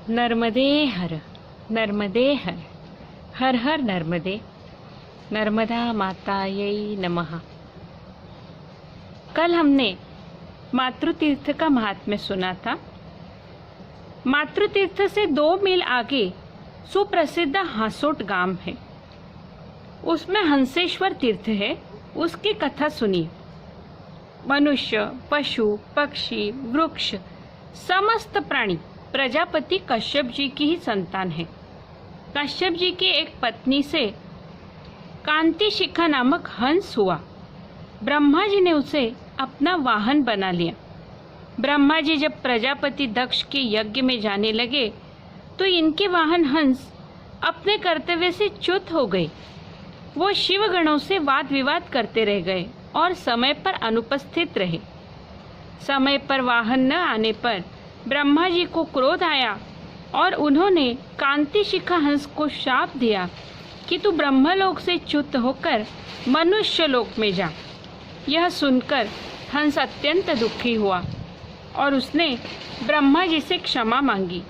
नर्मदे हर, नर्मदे हर, हर हर नर्मदे, नर्मदा मातायै नमः। कल हमने मातृतीर्थ का महात्म्य सुना था। मातृतीर्थ से 2 मील आगे सुप्रसिद्ध हासोट गांव है, उसमें हंसेश्वर तीर्थ है। उसकी कथा सुनिए। मनुष्य, पशु, पक्षी, वृक्ष, समस्त प्राणी प्रजापति कश्यप जी की ही संतान है। कश्यप जी की एक पत्नी से कांति शिखा नामक हंस हुआ। ब्रह्मा जी ने उसे अपना वाहन बना लिया। ब्रह्मा जी जब प्रजापति दक्ष के यज्ञ में जाने लगे तो इनके वाहन हंस अपने कर्तव्य से च्युत हो गए। वो शिव गणों से वाद विवाद करते रह गए और समय पर अनुपस्थित रहे। समय पर वाहन न आने पर ब्रह्मा जी को क्रोध आया और उन्होंने कांति शिखा हंस को शाप दिया कि तू ब्रह्मलोक से च्युत होकर मनुष्य लोक में जा। यह सुनकर हंस अत्यंत दुखी हुआ और उसने ब्रह्मा जी से क्षमा मांगी।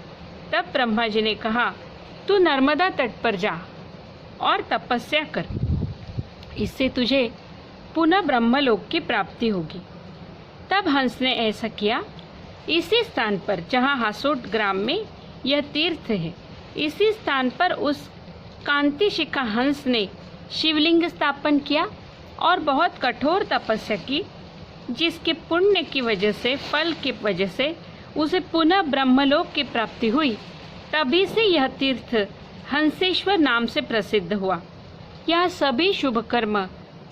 तब ब्रह्मा जी ने कहा, तू नर्मदा तट पर जा और तपस्या कर, इससे तुझे पुनः ब्रह्मलोक की प्राप्ति होगी। तब हंस ने ऐसा किया। इसी स्थान पर जहाँ हासोट ग्राम में यह तीर्थ है, इसी स्थान पर उस कांति शिखा हंस ने शिवलिंग स्थापन किया और बहुत कठोर तपस्या की, जिसके पुण्य की वजह से, फल की वजह से उसे पुनः ब्रह्मलोक की प्राप्ति हुई। तभी से यह तीर्थ हंसेश्वर नाम से प्रसिद्ध हुआ। यह सभी शुभ कर्म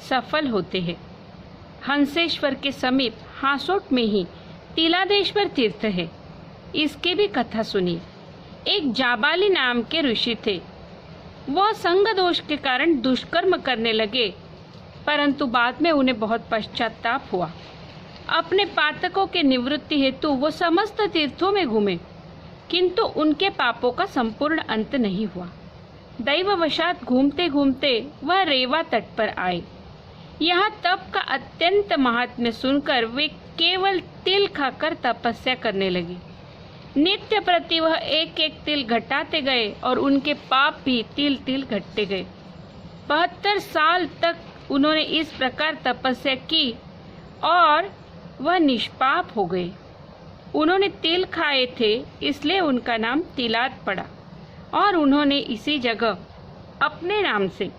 सफल होते हैं। हंसेश्वर के समीप हासोट में ही तिलादेश्वर तीर्थ है। इसके भी कथा सुनिए। एक जाबाली नाम के ऋषि थे। वह संग दोष के कारण दुष्कर्म करने लगे, परंतु बाद में उन्हें बहुत पश्चाताप हुआ। अपने पातकों के निवृत्ति हेतु वो समस्त तीर्थों में घूमे, किंतु उनके पापों का संपूर्ण अंत नहीं हुआ। दैववशात घूमते घूमते वह रेवा तट पर आए। यहाँ तप का अत्यंत महात्म्य सुनकर वे केवल तिल खाकर तपस्या करने लगे। नित्य प्रति वह एक एक तिल घटाते गए और उनके पाप भी तिल तिल घटते गए। 72 साल तक उन्होंने इस प्रकार तपस्या की और वह निष्पाप हो गए। उन्होंने तिल खाए थे, इसलिए उनका नाम तिलाद पड़ा और उन्होंने इसी जगह अपने नाम से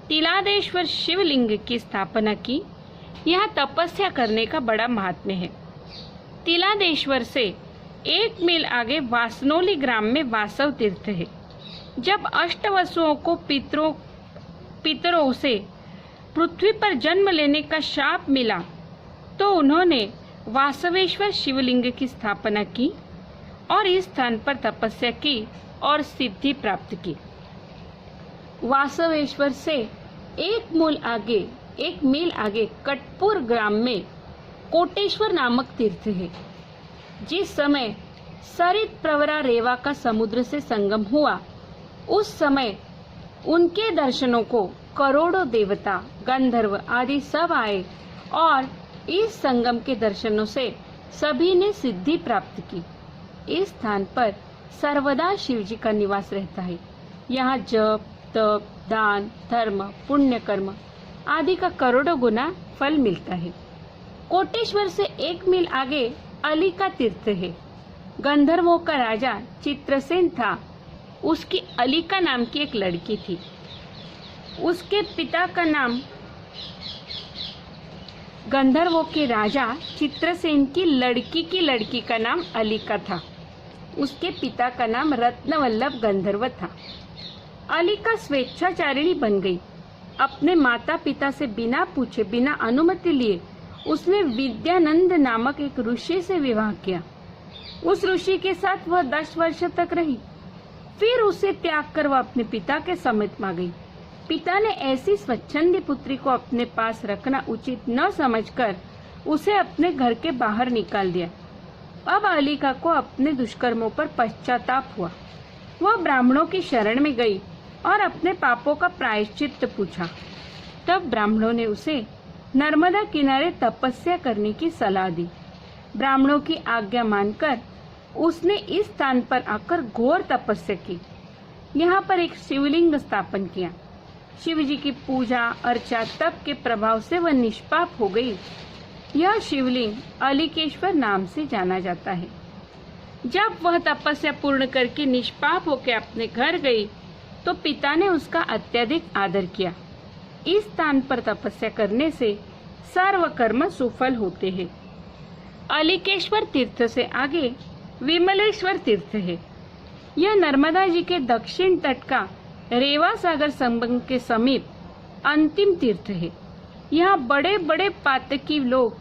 तिलादेश्वर शिवलिंग की स्थापना की। यहाँ तपस्या करने का बड़ा महात्म्य है। तिलादेश्वर से 1 मील आगे वासनोली ग्राम में वासव तीर्थ है। जब अष्टवसुओं को पितरों से पृथ्वी पर जन्म लेने का शाप मिला तो उन्होंने वासवेश्वर शिवलिंग की स्थापना की और इस स्थान पर तपस्या की और सिद्धि प्राप्त की। वासवेश्वर से 1 मील आगे कटपुर ग्राम में कोटेश्वर नामक तीर्थ है। जिस समय सरित प्रवरा रेवा का समुद्र से संगम हुआ, उस समय उनके दर्शनों को करोड़ों देवता, गंधर्व आदि सब आए और इस संगम के दर्शनों से सभी ने सिद्धि प्राप्त की। इस स्थान पर सर्वदा शिव जी का निवास रहता है। यहाँ जप, तप, दान, धर्म, पुण्य कर्म आदि का करोड़ों गुना फल मिलता है। कोटेश्वर से 1 मील आगे अलिका तीर्थ है। गंधर्वों का राजा चित्रसेन था। उसकी अलिका नाम की एक लड़की थी। उसके पिता का नाम, गंधर्वों के राजा चित्रसेन की लड़की का नाम अलिका था। उसके पिता का नाम रत्नवल्लभ गंधर्व था। अलिका स्वेच्छाचारिणी बन गई। अपने माता पिता से बिना पूछे, बिना अनुमति लिए उसने विद्यानंद नामक एक ऋषि से विवाह किया। उस ऋषि के साथ वह 10 वर्ष तक रही। फिर उसे त्याग कर वह अपने पिता के समीप आ गई। पिता ने ऐसी स्वच्छंदी पुत्री को अपने पास रखना उचित न समझकर उसे अपने घर के बाहर निकाल दिया। अब अलिका को अपने दुष्कर्मों पर पश्चाताप हुआ। वह ब्राह्मणों की शरण में गई और अपने पापों का प्रायश्चित्त पूछा। तब ब्राह्मणों ने उसे नर्मदा किनारे तपस्या करने की सलाह दी। ब्राह्मणों की आज्ञा मानकर उसने इस स्थान पर आकर घोर तपस्या की। यहाँ पर एक शिवलिंग स्थापन किया। शिव जी की पूजा अर्चा तप के प्रभाव से वह निष्पाप हो गई। यह शिवलिंग अलीकेश्वर नाम से जाना जाता है। जब वह तपस्या पूर्ण करके निष्पाप होकर अपने घर गई तो पिता ने उसका अत्यधिक आदर किया। इस स्थान पर तपस्या करने से सर्व कर्म सुफल होते हैं। अलीकेश्वर तीर्थ से आगे विमलेश्वर तीर्थ है। यह नर्मदा जी के दक्षिण तट का रेवा सागर संगम के समीप अंतिम तीर्थ है। यहाँ बड़े बड़े पातकी लोग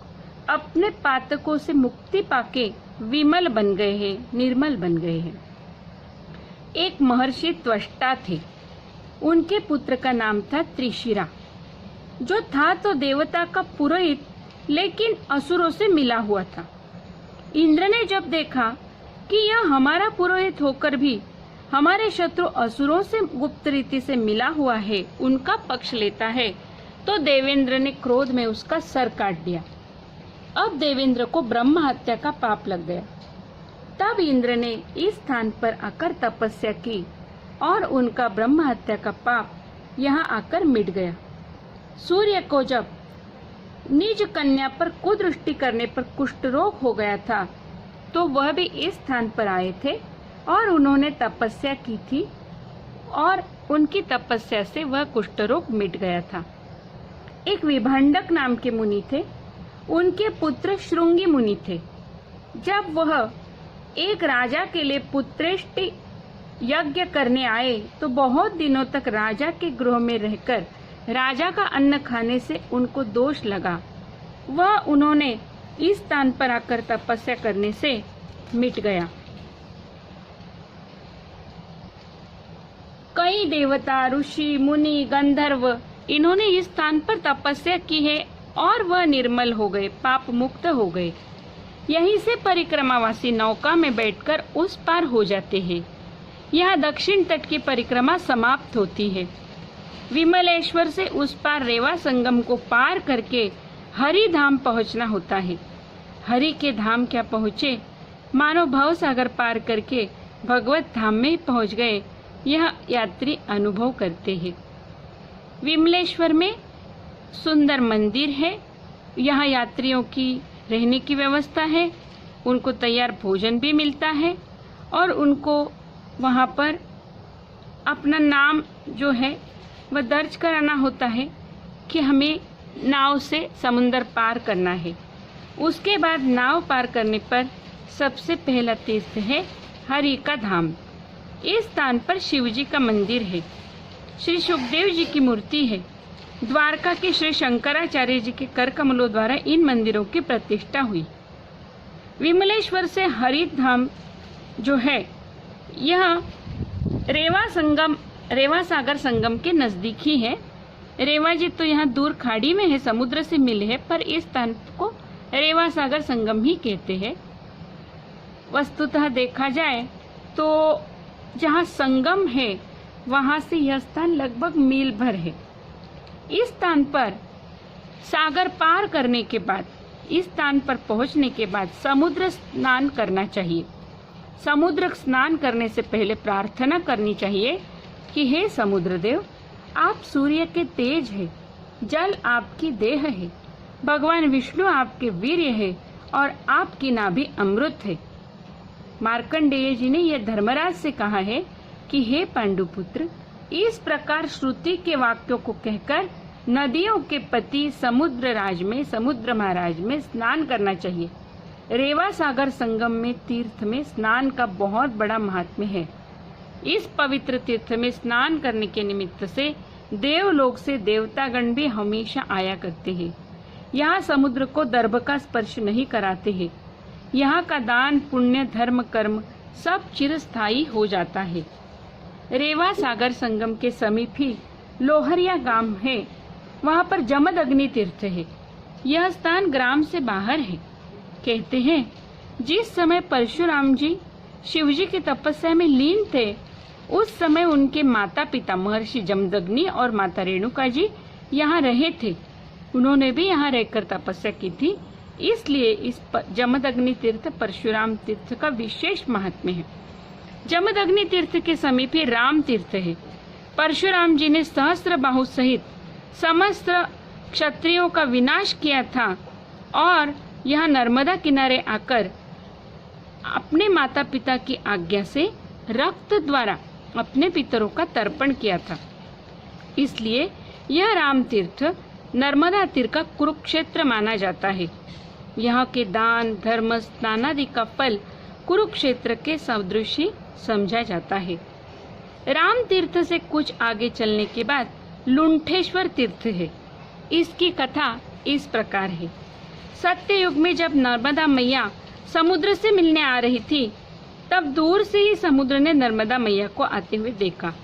अपने पातकों से मुक्ति पाके विमल बन गए हैं, निर्मल बन गए हैं। एक महर्षि त्वष्टा थे। उनके पुत्र का नाम था त्रिशिरा, जो था तो देवता का पुरोहित लेकिन असुरों से मिला हुआ था। इंद्र ने जब देखा कि यह हमारा पुरोहित होकर भी हमारे शत्रु असुरों से गुप्त रीति से मिला हुआ है, उनका पक्ष लेता है, तो देवेंद्र ने क्रोध में उसका सर काट दिया। अब देवेंद्र को ब्रह्म हत्या का पाप लग गया। तब इंद्र ने इस स्थान पर आकर तपस्या की और उनका ब्रह्म हत्या का पाप यहाँ आकर मिट गया। सूर्य को जब निज कन्या पर कुदृष्टि करने पर कुष्ठ रोग हो गया था तो वह भी इस स्थान पर आए थे और उन्होंने तपस्या की थी और उनकी तपस्या से वह कुष्ठ रोग मिट गया था। एक विभंडक नाम के मुनि थे। उनके पुत्र श्रृंगी मुनि थे। जब वह एक राजा के लिए पुत्रेष्टि यज्ञ करने आए तो बहुत दिनों तक राजा के गृह में रहकर राजा का अन्न खाने से उनको दोष लगा। वह उन्होंने इस स्थान पर आकर तपस्या करने से मिट गया। कई देवता, ऋषि, मुनि, गंधर्व इन्होंने इस स्थान पर तपस्या की है और वह निर्मल हो गए, पाप मुक्त हो गए। यहीं से परिक्रमावासी नौका में बैठकर उस पार हो जाते हैं। यहाँ दक्षिण तट की परिक्रमा समाप्त होती है। विमलेश्वर से उस पार रेवा संगम को पार करके हरि धाम पहुँचना होता है। हरि के धाम क्या पहुँचे, मानो भव सागर पार करके भगवत धाम में पहुँच गए, यह यात्री अनुभव करते हैं। विमलेश्वर में सुंदर मंदिर है। यहाँ यात्रियों की रहने की व्यवस्था है, उनको तैयार भोजन भी मिलता है और उनको वहाँ पर अपना नाम जो है वह दर्ज कराना होता है कि हमें नाव से समुंदर पार करना है। उसके बाद नाव पार करने पर सबसे पहला तीर्थ है हरि का धाम। इस स्थान पर शिव जी का मंदिर है। श्री सुखदेव जी की मूर्ति है। द्वारका के श्री शंकराचार्य जी के कर कमलों द्वारा इन मंदिरों की प्रतिष्ठा हुई। विमलेश्वर से हरि धाम जो है यह रेवा सागर संगम के नजदीक ही है। रेवा जी तो यहाँ दूर खाड़ी में है, समुद्र से मिले है, पर इस स्थान को रेवा सागर संगम ही कहते हैं। वस्तुतः देखा जाए तो जहाँ संगम है वहाँ से यह स्थान लगभग मील भर है। इस स्थान पर सागर पार करने के बाद, इस स्थान पर पहुँचने के बाद समुद्र स्नान करना चाहिए। समुद्र स्नान करने से पहले प्रार्थना करनी चाहिए कि हे समुद्र देव, आप सूर्य के तेज है, जल आपकी देह है, भगवान विष्णु आपके वीर्य है और आपकी नाभि अमृत है। मार्कंडेय जी ने यह धर्मराज से कहा है कि हे पांडुपुत्र, इस प्रकार श्रुति के वाक्यों को कहकर नदियों के पति समुद्र महाराज में स्नान करना चाहिए। रेवा सागर संगम में तीर्थ में स्नान का बहुत बड़ा महात्म्य है। इस पवित्र तीर्थ में स्नान करने के निमित्त से देवलोक से देवतागण भी हमेशा आया करते हैं। यहाँ समुद्र को दर्भ का स्पर्श नहीं कराते हैं। यहाँ का दान पुण्य धर्म कर्म सब चिरस्थायी हो जाता है। रेवा सागर संगम के समीप ही लोहरिया गांव है। वहाँ पर जमद अग्नि तीर्थ है। यह स्थान ग्राम से बाहर है। कहते हैं जिस समय परशुराम जी शिव जी की तपस्या में लीन थे, उस समय उनके माता पिता महर्षि जमदग्नि और माता रेणुका जी यहाँ रहे थे। उन्होंने भी यहाँ रहकर तपस्या की थी, इसलिए इस जमदग्नि तीर्थ परशुराम तीर्थ का विशेष महात्म्य है। जमदग्नि तीर्थ के समीप ही राम तीर्थ है। परशुराम जी ने सहस्त्र बाहु सहित समस्त क्षत्रियों का विनाश किया था और यह नर्मदा किनारे आकर अपने माता पिता की आज्ञा से रक्त द्वारा अपने पितरों का तर्पण किया था। इसलिए यह राम तीर्थ नर्मदा तीर का कुरुक्षेत्र माना जाता है। यहाँ के दान धर्म स्नानादि का फल कुरुक्षेत्र के सदृश ही समझा जाता है। राम तीर्थ से कुछ आगे चलने के बाद लुंठेश्वर तीर्थ है। इसकी कथा इस प्रकार है। सत्य युग में जब नर्मदा मैया समुद्र से मिलने आ रही थी, तब दूर से ही समुद्र ने नर्मदा मैया को आते हुए देखा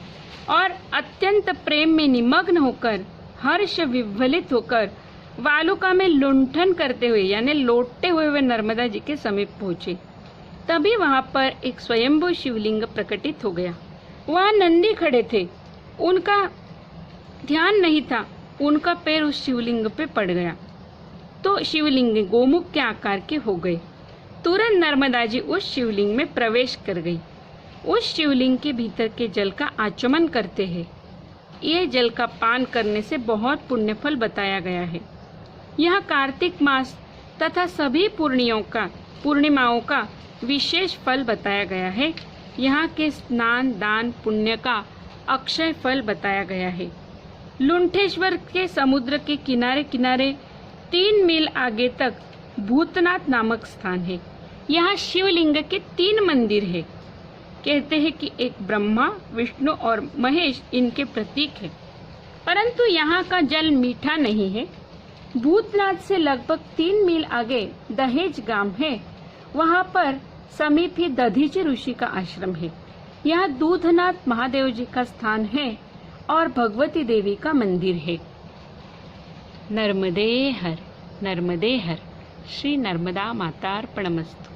और अत्यंत प्रेम में निमग्न होकर हर्ष विह्वलित होकर वालुका में लुंठन करते हुए यानी लौटते हुए वे नर्मदा जी के समीप पहुंचे। तभी वहां पर एक स्वयंभू शिवलिंग प्रकटित हो गया। वहां नंदी खड़े थे। उनका ध्यान नहीं था, उनका पैर उस शिवलिंग पे पड़ गया तो शिवलिंग गोमुख के आकार के हो गए। तुरंत नर्मदा जी उस शिवलिंग में प्रवेश कर गई। उस शिवलिंग के भीतर के जल का आचमन करते हैं। यह जल का पान करने से बहुत पुण्य फल बताया गया है। यह कार्तिक मास तथा सभी पूर्णिमाओं का विशेष फल बताया गया है। यहाँ के स्नान दान पुण्य का अक्षय फल बताया गया है। लुंठेश्वर के समुद्र के किनारे किनारे 3 मील आगे तक भूतनाथ नामक स्थान है। यहाँ शिवलिंग के 3 मंदिर है। कहते हैं कि एक ब्रह्मा विष्णु और महेश इनके प्रतीक है, परंतु यहाँ का जल मीठा नहीं है। भूतनाथ से लगभग 3 मील आगे दहेज गांव है। वहाँ पर समीप ही दधीचि ऋषि का आश्रम है। यहाँ दूधनाथ महादेव जी का स्थान है और भगवती देवी का मंदिर है। नर्मदे हर श्री नर्मदा मातार्पणमस्तु।